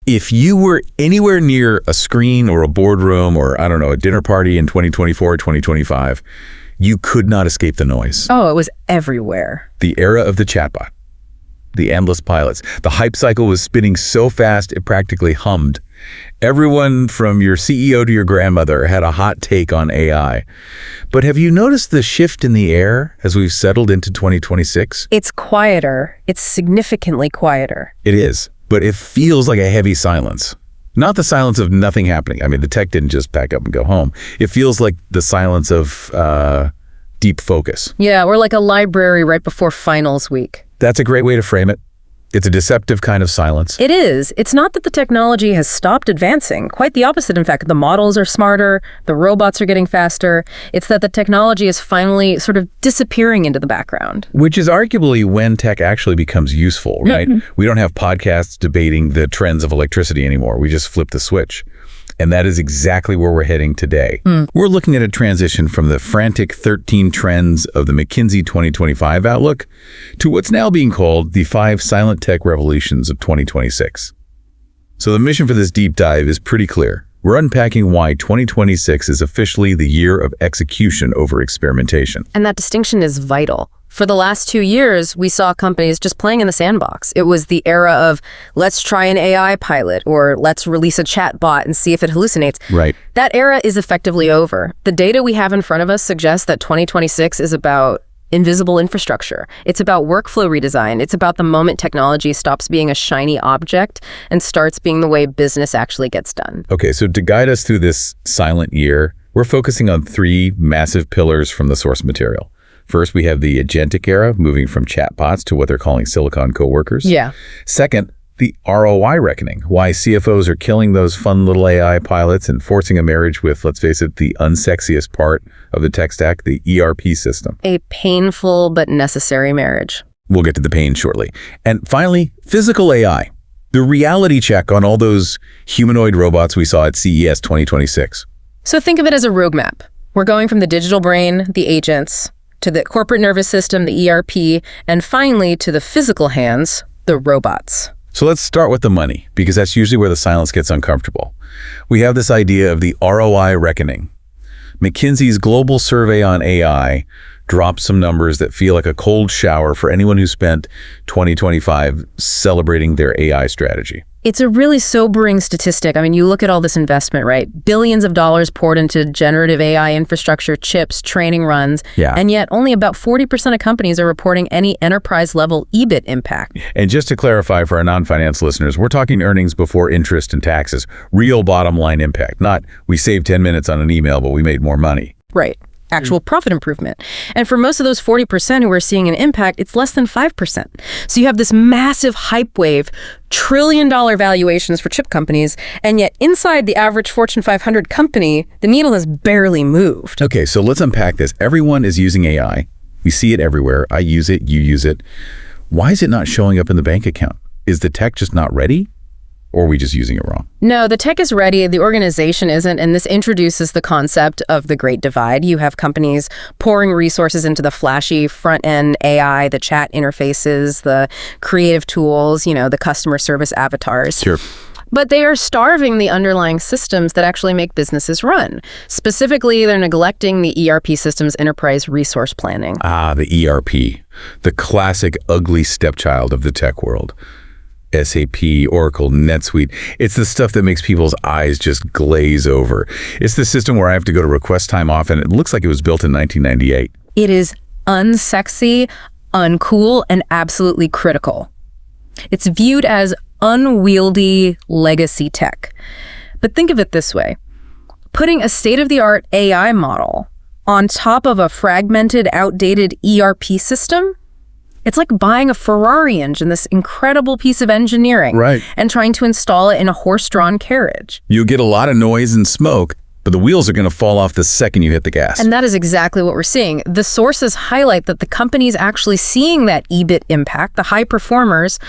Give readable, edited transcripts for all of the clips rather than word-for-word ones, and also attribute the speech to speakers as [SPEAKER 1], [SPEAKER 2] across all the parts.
[SPEAKER 1] If you were anywhere near a screen or a boardroom or, I don't know, a dinner party in 2024, 2025, you could not escape the noise.
[SPEAKER 2] Oh, it was everywhere.
[SPEAKER 1] The era of the chatbot, the endless pilots. The hype cycle was spinning so fast it practically hummed. Everyone from your CEO to your grandmother had a hot take on AI. But have you noticed the shift in the air as we've settled into 2026?
[SPEAKER 2] It's quieter. It's significantly quieter.
[SPEAKER 1] It is, but it feels like a heavy silence. Not the silence of nothing happening. I mean, the tech didn't just pack up and go home. It feels like the silence of deep focus.
[SPEAKER 2] Yeah, we're like a library right before finals week.
[SPEAKER 1] That's a great way to frame it. It's a deceptive kind of silence.
[SPEAKER 2] It is. It's not that the technology has stopped advancing. Quite the opposite, in fact. The models are smarter, the robots are getting faster. It's that the technology is finally sort of disappearing into the background.
[SPEAKER 1] Which is arguably when tech actually becomes useful, right? We don't have podcasts debating the trends of electricity anymore. We just flip the switch. And that is exactly where we're heading today. We're looking at a transition from the frantic 13 trends of the McKinsey 2025 Outlook to what's now being called the 5 silent tech revolutions of 2026. So the mission for this deep dive is pretty clear. We're unpacking why 2026 is officially the year of execution over experimentation.
[SPEAKER 2] And that distinction is vital. For the last 2 years, we saw companies just playing in the sandbox. It was the era of, let's try an AI pilot, or let's release a chatbot and see if it hallucinates.
[SPEAKER 1] Right.
[SPEAKER 2] That era is effectively over. The data we have in front of us suggests that 2026 is about invisible infrastructure. It's about workflow redesign. It's about the moment technology stops being a shiny object and starts being the way business actually gets done.
[SPEAKER 1] Okay, so to guide us through this silent year, we're focusing on 3 massive pillars from the source material. First, we have the agentic era, moving from chatbots to what they're calling silicon coworkers.
[SPEAKER 2] Yeah.
[SPEAKER 1] Second, the ROI reckoning, why CFOs are killing those fun little AI pilots and forcing a marriage with, let's face it, the unsexiest part of the tech stack, the ERP system.
[SPEAKER 2] A painful but necessary marriage.
[SPEAKER 1] We'll get to the pain shortly. And finally, physical AI, the reality check on all those humanoid robots we saw at CES 2026.
[SPEAKER 2] So think of it as a roadmap. We're going from the digital brain, the agents, to the corporate nervous system, the ERP, and finally to the physical hands, the robots.
[SPEAKER 1] So let's start with the money, because that's usually where the silence gets uncomfortable. We have this idea of the ROI reckoning. McKinsey's global survey on AI dropped some numbers that feel like a cold shower for anyone who spent 2025 celebrating their AI strategy.
[SPEAKER 2] It's a really sobering statistic. I mean, you look at all this investment, right? Billions of dollars poured into generative AI infrastructure, chips, training runs, and yet only about 40% of companies are reporting any enterprise-level EBIT impact.
[SPEAKER 1] And just to clarify for our non-finance listeners, we're talking earnings before interest and taxes, real bottom line impact, not we saved 10 minutes on an email, but we made more money.
[SPEAKER 2] Right. Actual profit improvement. And for most of those 40% who are seeing an impact, it's less than 5%. So you have this massive hype wave, trillion-dollar valuations for chip companies, and yet inside the average Fortune 500 company, the needle has barely moved.
[SPEAKER 1] Okay, so let's unpack this. Everyone is using AI. We see it everywhere. I use it, you use it. Why is it not showing up in the bank account? Is the tech just not ready? Or are we just using it wrong?
[SPEAKER 2] No, the tech is ready, the organization isn't, and this introduces the concept of the Great Divide. You have companies pouring resources into the flashy front-end AI, the chat interfaces, the creative tools, the customer service avatars.
[SPEAKER 1] Sure.
[SPEAKER 2] But they are starving the underlying systems that actually make businesses run. Specifically, they're neglecting the ERP system's enterprise resource planning.
[SPEAKER 1] Ah, the ERP, the classic ugly stepchild of the tech world. SAP, Oracle, NetSuite. It's the stuff that makes people's eyes just glaze over. It's the system where I have to go to request time off, and it looks like it was built in 1998.
[SPEAKER 2] It is unsexy, uncool, and absolutely critical. It's viewed as unwieldy legacy tech. But think of it this way. Putting a state-of-the-art AI model on top of a fragmented, outdated ERP system, it's like buying a Ferrari engine, this incredible piece of engineering, and trying to install it in a horse-drawn carriage.
[SPEAKER 1] You get a lot of noise and smoke, but the wheels are going to fall off the second you hit the gas.
[SPEAKER 2] And that is exactly what we're seeing. The sources highlight that the companies actually seeing that EBIT impact, the high performers,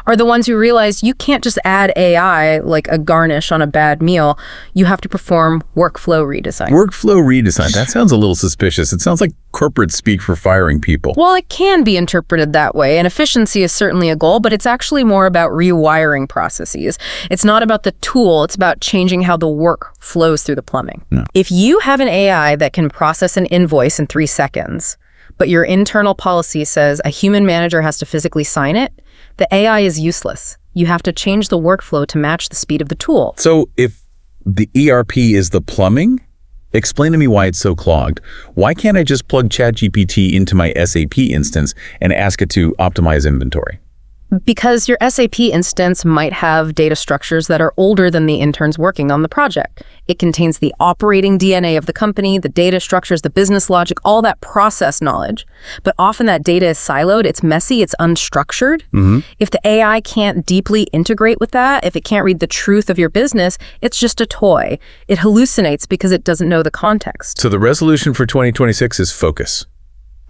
[SPEAKER 2] are the ones who realize you can't just add AI like a garnish on a bad meal. You have to perform workflow redesign.
[SPEAKER 1] Workflow redesign. That sounds a little suspicious. It sounds like corporate speak for firing people.
[SPEAKER 2] Well, it can be interpreted that way, and efficiency is certainly a goal, but it's actually more about rewiring processes. It's not about the tool, it's about changing how the work flows through the plumbing.
[SPEAKER 1] No.
[SPEAKER 2] If you have an AI that can process an invoice in 3 seconds, but your internal policy says a human manager has to physically sign it, the AI is useless. You have to change the workflow to match the speed of the tool.
[SPEAKER 1] So if the ERP is the plumbing, explain to me why it's so clogged. Why can't I just plug ChatGPT into my SAP instance and ask it to optimize inventory?
[SPEAKER 2] Because your SAP instance might have data structures that are older than the interns working on the project. It contains the operating DNA of the company, the data structures, the business logic, all that process knowledge. But often that data is siloed, it's messy, it's unstructured. If the AI can't deeply integrate with that, if it can't read the truth of your business, it's just a toy. It hallucinates because it doesn't know the context.
[SPEAKER 1] So the resolution for 2026 is focus.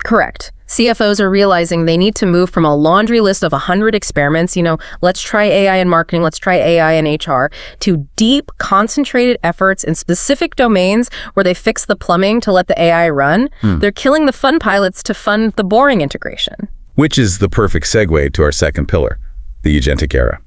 [SPEAKER 2] Correct. CFOs are realizing they need to move from a laundry list of 100 experiments, let's try AI in marketing, let's try AI in HR, to deep, concentrated efforts in specific domains where they fix the plumbing to let the AI run. They're killing the fun pilots to fund the boring integration.
[SPEAKER 1] Which is the perfect segue to our second pillar, the agentic era.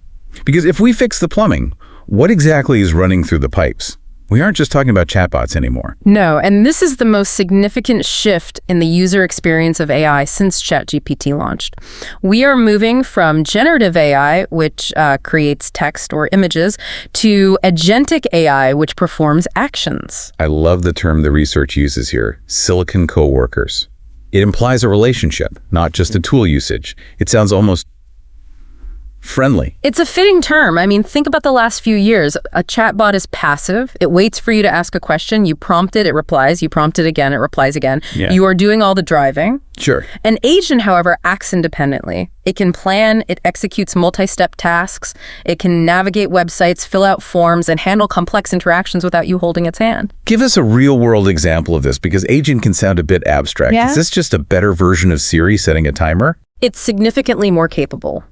[SPEAKER 1] Because if we fix the plumbing, what exactly is running through the pipes? We aren't just talking about chatbots anymore.
[SPEAKER 2] No, and this is the most significant shift in the user experience of AI since ChatGPT launched. We are moving from generative AI, which creates text or images, to agentic AI, which performs actions.
[SPEAKER 1] I love the term the research uses here, silicon coworkers. It implies a relationship, not just a tool usage. It sounds almost friendly.
[SPEAKER 2] It's a fitting term. I mean, think about the last few years. A chatbot is passive. It waits for you to ask a question. You prompt it, it replies. You prompt it again, it replies again.
[SPEAKER 1] Yeah.
[SPEAKER 2] You are doing all the driving.
[SPEAKER 1] Sure.
[SPEAKER 2] An agent, however, acts independently. It can plan, it executes multi-step tasks, it can navigate websites, fill out forms, and handle complex interactions without you holding its hand.
[SPEAKER 1] Give us a real-world example of this, because agent can sound a bit abstract.
[SPEAKER 2] Yeah?
[SPEAKER 1] Is this just a better version of Siri setting a timer?
[SPEAKER 2] It's significantly more capable.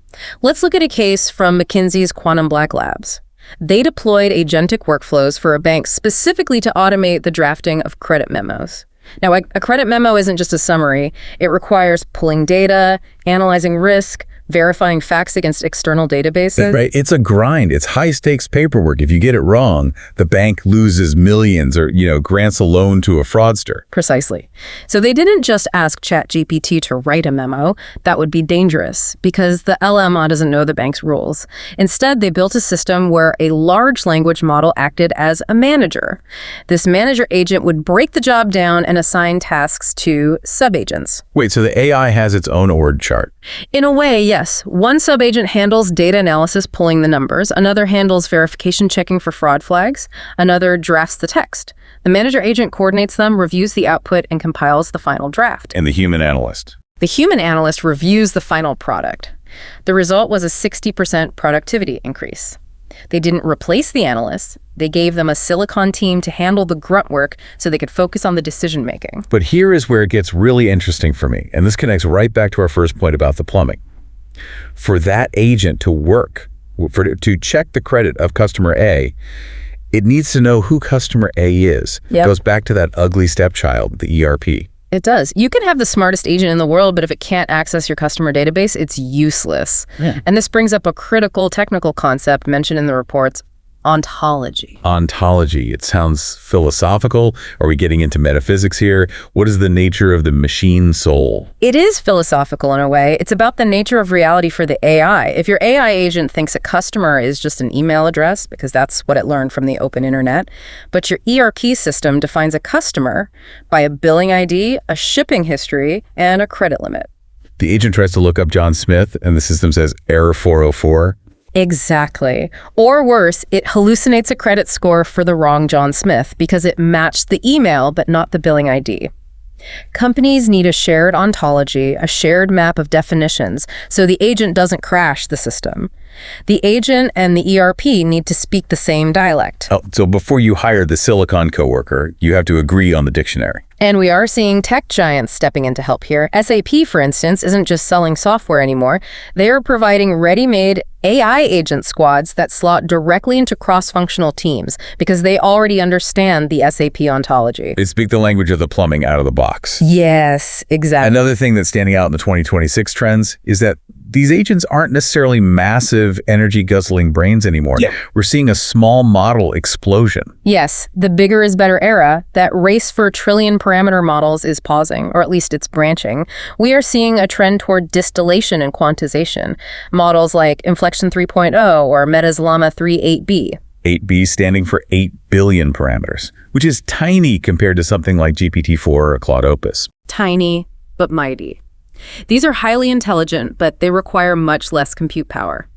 [SPEAKER 2] Let's look at a case from McKinsey's Quantum Black Labs. They deployed agentic workflows for a bank specifically to automate the drafting of credit memos. Now, a credit memo isn't just a summary. It requires pulling data, analyzing risk, verifying facts against external databases.
[SPEAKER 1] Right. It's a grind. It's high-stakes paperwork. If you get it wrong, the bank loses millions or, grants a loan to a fraudster.
[SPEAKER 2] Precisely. So they didn't just ask ChatGPT to write a memo. That would be dangerous because the LMA doesn't know the bank's rules. Instead, they built a system where a large language model acted as a manager. This manager agent would break the job down and assign tasks to sub-agents.
[SPEAKER 1] Wait, so the AI has its own org chart?
[SPEAKER 2] In a way, yes. One sub-agent handles data analysis, pulling the numbers. Another handles verification checking for fraud flags. Another drafts the text. The manager agent coordinates them, reviews the output, and compiles the final draft.
[SPEAKER 1] And the human analyst?
[SPEAKER 2] The human analyst reviews the final product. The result was a 60% productivity increase. They didn't replace the analysts. They gave them a silicon team to handle the grunt work so they could focus on the decision-making.
[SPEAKER 1] But here is where it gets really interesting for me, and this connects right back to our first point about the plumbing. For that agent to work, to check the credit of customer A, it needs to know who customer A is.
[SPEAKER 2] Yep.
[SPEAKER 1] It goes back to that ugly stepchild, the ERP.
[SPEAKER 2] It does. You can have the smartest agent in the world, but if it can't access your customer database, it's useless.
[SPEAKER 1] Yeah.
[SPEAKER 2] And this brings up a critical technical concept mentioned in the reports, ontology.
[SPEAKER 1] Ontology. It sounds philosophical. Are we getting into metaphysics here? What is the nature of the machine soul?
[SPEAKER 2] It is philosophical in a way. It's about the nature of reality for the AI. If your AI agent thinks a customer is just an email address, because that's what it learned from the open internet, but your ERP system defines a customer by a billing ID, a shipping history, and a credit limit.
[SPEAKER 1] The agent tries to look up John Smith, and the system says error 404.
[SPEAKER 2] Exactly. Or worse, it hallucinates a credit score for the wrong John Smith because it matched the email but not the billing ID. Companies need a shared ontology, a shared map of definitions, so the agent doesn't crash the system. The agent and the ERP need to speak the same dialect.
[SPEAKER 1] Oh, so before you hire the silicon coworker, you have to agree on the dictionary.
[SPEAKER 2] And we are seeing tech giants stepping in to help here. SAP, for instance, isn't just selling software anymore. They are providing ready-made AI agent squads that slot directly into cross-functional teams because they already understand the SAP ontology.
[SPEAKER 1] They speak the language of the plumbing out of the box.
[SPEAKER 2] Yes, exactly.
[SPEAKER 1] Another thing that's standing out in the 2026 trends is that these agents aren't necessarily massive energy-guzzling brains anymore.
[SPEAKER 2] Yeah.
[SPEAKER 1] We're seeing a small model explosion.
[SPEAKER 2] Yes, the bigger is better era, that race for trillion parameter models is pausing, or at least it's branching. We are seeing a trend toward distillation and quantization. Models like Inflection 3.0 or Meta's Llama 3 8B.
[SPEAKER 1] 8B standing for 8 billion parameters, which is tiny compared to something like GPT-4 or Claude Opus.
[SPEAKER 2] Tiny, but mighty. These are highly intelligent, but they require much less compute power.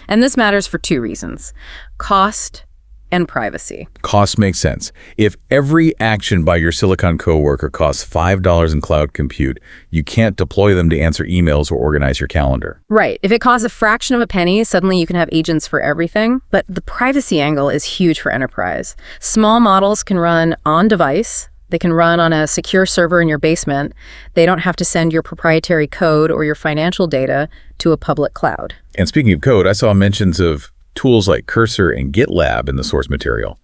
[SPEAKER 2] And this matters for two reasons: cost and privacy.
[SPEAKER 1] Cost makes sense. If every action by your Silicon coworker costs $5 in cloud compute, you can't deploy them to answer emails or organize your calendar.
[SPEAKER 2] Right. If it costs a fraction of a penny, suddenly you can have agents for everything. But the privacy angle is huge for enterprise. Small models can run on device. They can run on a secure server in your basement. They don't have to send your proprietary code or your financial data to a public cloud.
[SPEAKER 1] And speaking of code, I saw mentions of tools like Cursor and GitLab in the source material.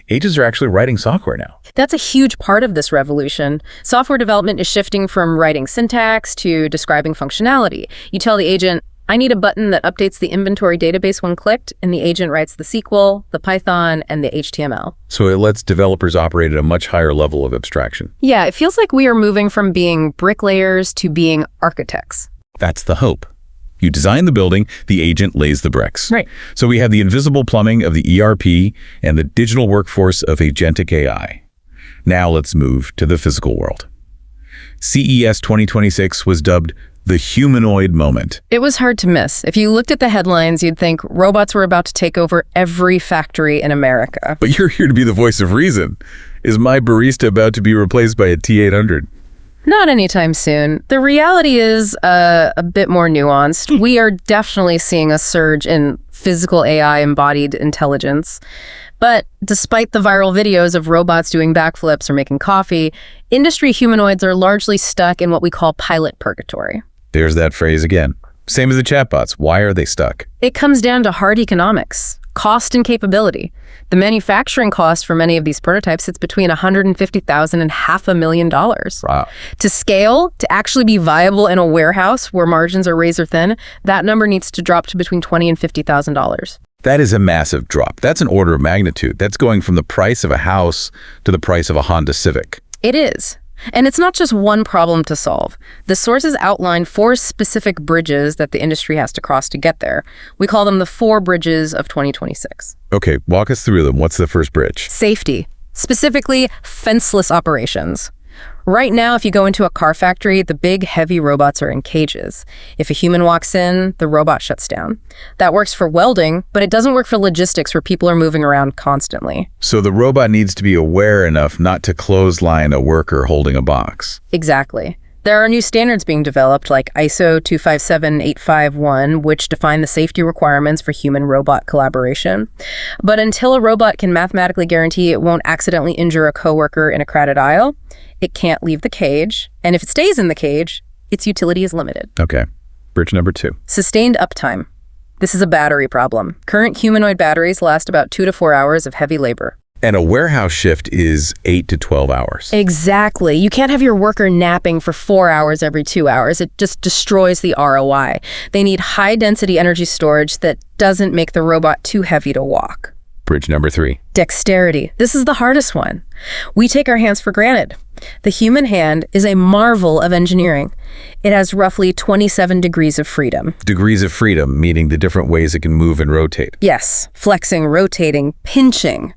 [SPEAKER 1] Agents are actually writing software now.
[SPEAKER 2] That's a huge part of this revolution. Software development is shifting from writing syntax to describing functionality. You tell the agent, I need a button that updates the inventory database when clicked, and the agent writes the SQL, the Python, and the HTML.
[SPEAKER 1] So it lets developers operate at a much higher level of abstraction.
[SPEAKER 2] Yeah, it feels like we are moving from being bricklayers to being architects.
[SPEAKER 1] That's the hope. You design the building, the agent lays the bricks.
[SPEAKER 2] Right.
[SPEAKER 1] So we have the invisible plumbing of the ERP and the digital workforce of agentic AI. Now let's move to the physical world. CES 2026 was dubbed the humanoid moment.
[SPEAKER 2] It was hard to miss. If you looked at the headlines, you'd think robots were about to take over every factory in America.
[SPEAKER 1] But you're here to be the voice of reason. Is my barista about to be replaced by a T800?
[SPEAKER 2] Not anytime soon. The reality is a bit more nuanced. We are definitely seeing a surge in physical AI embodied intelligence. But despite the viral videos of robots doing backflips or making coffee, industry humanoids are largely stuck in what we call pilot purgatory.
[SPEAKER 1] There's that phrase again. Same as the chatbots. Why are they stuck?
[SPEAKER 2] It comes down to hard economics, cost and capability. The manufacturing cost for many of these prototypes sits between $150,000 and $500,000.
[SPEAKER 1] Wow.
[SPEAKER 2] To scale, to actually be viable in a warehouse where margins are razor thin, that number needs to drop to between $20,000 and $50,000.
[SPEAKER 1] That is a massive drop. That's an order of magnitude. That's going from the price of a house to the price of a Honda Civic.
[SPEAKER 2] It is. And it's not just one problem to solve. The sources outline 4 specific bridges that the industry has to cross to get there. We call them the 4 bridges of 2026.
[SPEAKER 1] Okay, walk us through them. What's the first bridge?
[SPEAKER 2] Safety, specifically fenceless operations. Right now, if you go into a car factory, the big, heavy robots are in cages. If a human walks in, the robot shuts down. That works for welding, but it doesn't work for logistics where people are moving around constantly.
[SPEAKER 1] So the robot needs to be aware enough not to clothesline a worker holding a box.
[SPEAKER 2] Exactly. There are new standards being developed like ISO 257851, which define the safety requirements for human-robot collaboration. But until a robot can mathematically guarantee it won't accidentally injure a coworker in a crowded aisle, it can't leave the cage. And if it stays in the cage, its utility is limited.
[SPEAKER 1] Okay. Bridge number 2.
[SPEAKER 2] Sustained uptime. This is a battery problem. Current humanoid batteries last about 2 to 4 hours of heavy labor.
[SPEAKER 1] And a warehouse shift is 8 to 12 hours.
[SPEAKER 2] Exactly. You can't have your worker napping for 4 hours every 2 hours. It just destroys the ROI. They need high-density energy storage that doesn't make the robot too heavy to walk.
[SPEAKER 1] Bridge number 3.
[SPEAKER 2] Dexterity. This is the hardest one. We take our hands for granted. The human hand is a marvel of engineering. It has roughly 27 degrees of freedom.
[SPEAKER 1] Degrees of freedom, meaning the different ways it can move and rotate.
[SPEAKER 2] Yes, flexing, rotating, pinching.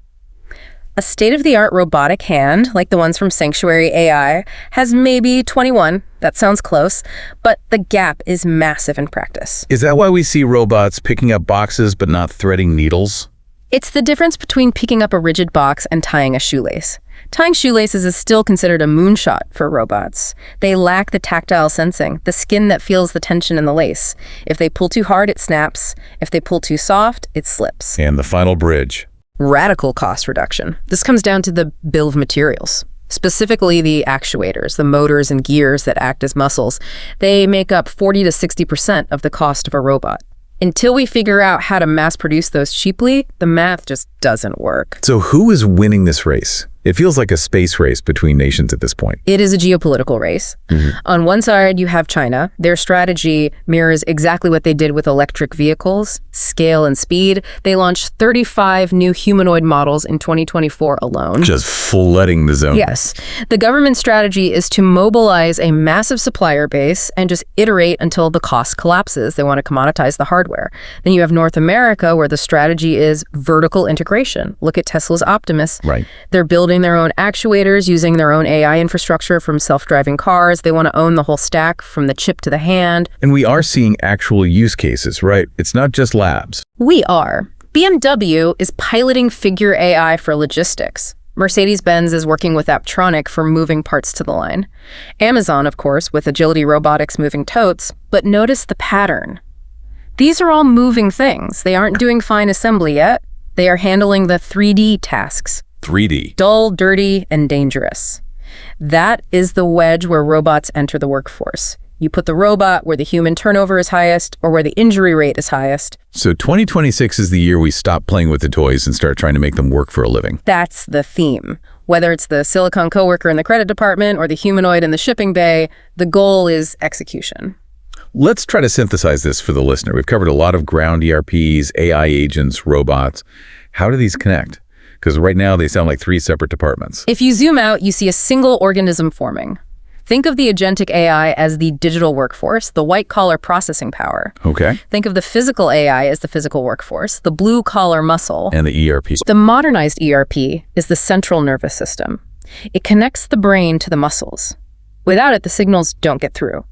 [SPEAKER 2] A state-of-the-art robotic hand, like the ones from Sanctuary AI, has maybe 21. That sounds close, but the gap is massive in practice.
[SPEAKER 1] Is that why we see robots picking up boxes but not threading needles?
[SPEAKER 2] It's the difference between picking up a rigid box and tying a shoelace. Tying shoelaces is still considered a moonshot for robots. They lack the tactile sensing, the skin that feels the tension in the lace. If they pull too hard, it snaps. If they pull too soft, it slips.
[SPEAKER 1] And the final bridge.
[SPEAKER 2] Radical cost reduction. This comes down to the bill of materials. specifically the actuators, the motors and gears that act as muscles. They make up 40 to 60% of the cost of a robot. Until we figure out how to mass produce those cheaply, the math just doesn't work.
[SPEAKER 1] So who is winning this race? It feels like a space race between nations at this point.
[SPEAKER 2] It is a geopolitical race. On one side, you have China. Their strategy mirrors exactly what they did with electric vehicles, scale and speed. They launched 35 new humanoid models in 2024 alone.
[SPEAKER 1] Just flooding the zone.
[SPEAKER 2] Yes. The government strategy is to mobilize a massive supplier base and just iterate until the cost collapses. They want to commoditize the hardware. Then you have North America, where the strategy is vertical integration. Look at Tesla's Optimus.
[SPEAKER 1] Right.
[SPEAKER 2] They're building their own actuators, using their own AI infrastructure from self-driving cars. They want to own the whole stack from the chip to the hand.
[SPEAKER 1] And we are seeing actual use cases, right? It's not just labs.
[SPEAKER 2] We are. BMW is piloting figure AI for logistics. Mercedes-Benz is working with Apptronic for moving parts to the line. Amazon, of course, with Agility Robotics moving totes. But notice the pattern. These are all moving things. They aren't doing fine assembly yet. They are handling the 3D tasks.
[SPEAKER 1] 3D.
[SPEAKER 2] Dull, dirty, and dangerous. That is the wedge where robots enter the workforce. You put the robot where the human turnover is highest or where the injury rate is highest.
[SPEAKER 1] So 2026 is the year we stop playing with the toys and start trying to make them work for a living.
[SPEAKER 2] That's the theme. Whether it's the silicon coworker in the credit department or the humanoid in the shipping bay, the goal is execution.
[SPEAKER 1] Let's try to synthesize this for the listener. We've covered a lot of ground ERPs, AI agents, robots. How do these connect? Because right now they sound like three separate departments.
[SPEAKER 2] If you zoom out, you see a single organism forming. Think of the agentic AI as the digital workforce, the white-collar processing power.
[SPEAKER 1] Okay.
[SPEAKER 2] Think of the physical AI as the physical workforce, the blue-collar muscle.
[SPEAKER 1] And the ERP.
[SPEAKER 2] The modernized ERP is the central nervous system. It connects the brain to the muscles. Without it, the signals don't get through.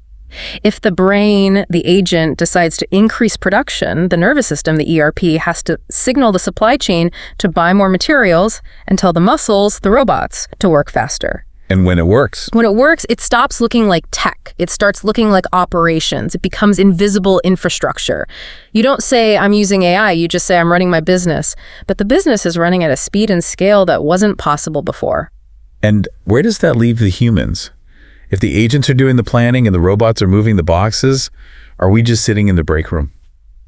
[SPEAKER 2] If the brain, the agent, decides to increase production, the nervous system, the ERP, has to signal the supply chain to buy more materials and tell the muscles, the robots, to work faster.
[SPEAKER 1] And when it works?
[SPEAKER 2] When it works, it stops looking like tech. It starts looking like operations. It becomes invisible infrastructure. You don't say, I'm using AI, you just say, I'm running my business. But the business is running at a speed and scale that wasn't possible before.
[SPEAKER 1] And where does that leave the humans? If the agents are doing the planning and the robots are moving the boxes, are we just sitting in the break room?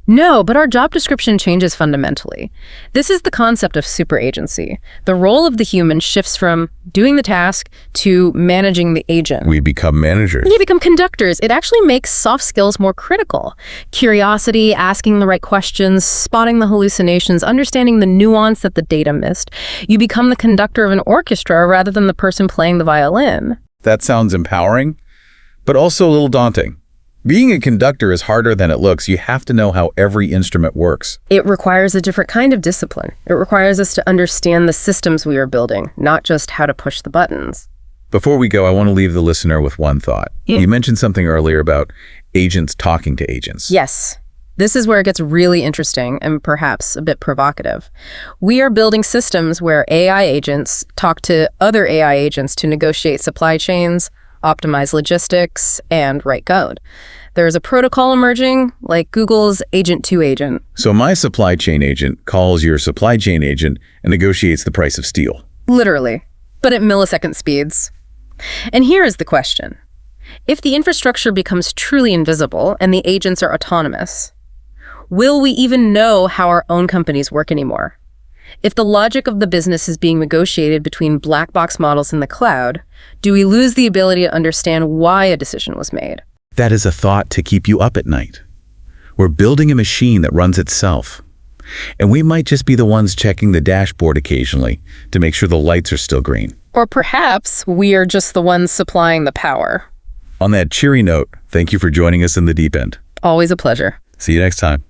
[SPEAKER 2] No, but our job description changes fundamentally. This is the concept of super agency. The role of the human shifts from doing the task to managing the agent.
[SPEAKER 1] We become managers.
[SPEAKER 2] We become conductors. It actually makes soft skills more critical. Curiosity, asking the right questions, spotting the hallucinations, understanding the nuance that the data missed. You become the conductor of an orchestra rather than the person playing the violin.
[SPEAKER 1] That sounds empowering, but also a little daunting. Being a conductor is harder than it looks. You have to know how every instrument works.
[SPEAKER 2] It requires a different kind of discipline. It requires us to understand the systems we are building, not just how to push the buttons.
[SPEAKER 1] Before we go, I want to leave the listener with one thought. You mentioned something earlier about agents talking to agents.
[SPEAKER 2] Yes. This is where it gets really interesting and perhaps a bit provocative. We are building systems where AI agents talk to other AI agents to negotiate supply chains, optimize logistics, and write code. There's a protocol emerging, like Google's agent-to-agent.
[SPEAKER 1] So my supply chain agent calls your supply chain agent and negotiates the price of steel.
[SPEAKER 2] Literally, but at millisecond speeds. And here is the question. If the infrastructure becomes truly invisible and the agents are autonomous, will we even know how our own companies work anymore? If the logic of the business is being negotiated between black box models in the cloud, do we lose the ability to understand why a decision was made?
[SPEAKER 1] That is a thought to keep you up at night. We're building a machine that runs itself. And we might just be the ones checking the dashboard occasionally to make sure the lights are still green.
[SPEAKER 2] Or perhaps we are just the ones supplying the power.
[SPEAKER 1] On that cheery note, thank you for joining us in the deep end.
[SPEAKER 2] Always a pleasure.
[SPEAKER 1] See you next time.